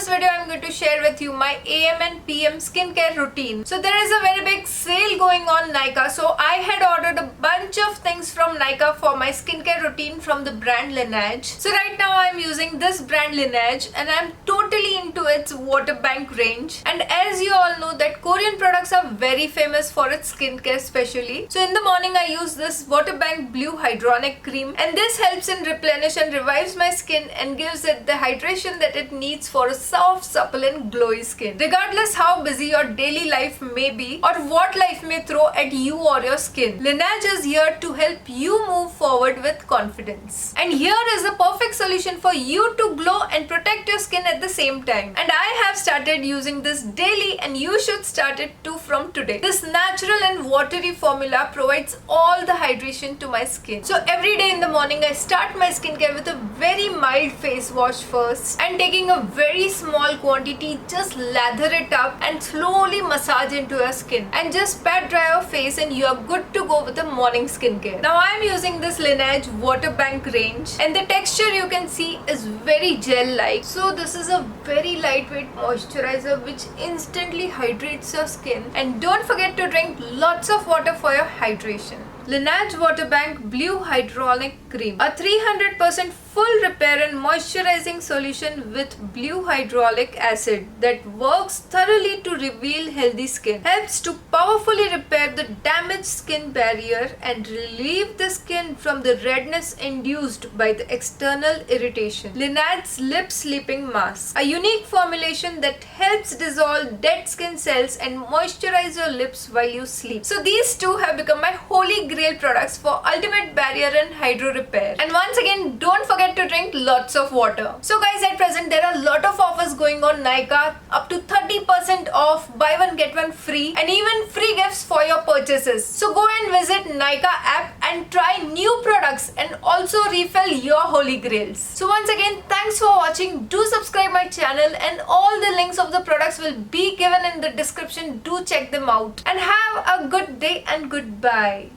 this video I'm going to share with you my AM and PM skincare routine. So there is a very big sale going on Nykaa. So I had ordered a bunch of things from Nykaa for my skincare routine from the brand LANEIGE. So right now I'm using this brand LANEIGE and I'm totally into its water bank range. And as you all know that Korean products are very famous for its skincare especially. So in the morning I use this water bank blue hyaluronic cream, and this helps in replenish and revives my skin and gives it the hydration that it needs for a soft, supple and glowy skin. Regardless how busy your daily life may be or what life may throw at you or your skin, LANEIGE is here to help you move forward with confidence. And here is a perfect solution for you to glow and protect your skin at the same time. And I have started using this daily and you should start it too from today. This natural and watery formula provides all the hydration to my skin. So every day in the morning I start my skincare with a very mild face wash first, and taking a very small quantity, just lather it up and slowly massage into your skin and just pat dry your face and you are good to go with the morning skincare. Now I am using this LANEIGE water bank range and the texture you can see is very gel like. So this is a very lightweight moisturizer which instantly hydrates your skin, and don't forget to drink lots of water for your hydration. LANEIGE Water Bank Blue Hyaluronic Cream, a 300% full repair and moisturizing solution with blue hyaluronic acid that works thoroughly to reveal healthy skin, helps to powerfully repair the damaged skin barrier and relieve the skin from the redness induced by the external irritation. LANEIGE's Lip Sleeping Mask, a unique formulation that helps dissolve dead skin cells and moisturize your lips while you sleep. So these two have become my holy grail products for ultimate barrier and hydro repair. And once again, don't forget to drink lots of water. So guys, at present there are a lot of offers going on Nykaa, up to 30% off, buy one get one free, and even free gifts for your purchases. So go and visit Nykaa app and try new products and also refill your holy grails. So once again, thanks for watching. Do subscribe my channel and all the links of the products will be given in the description. Do check them out and have a good day and goodbye.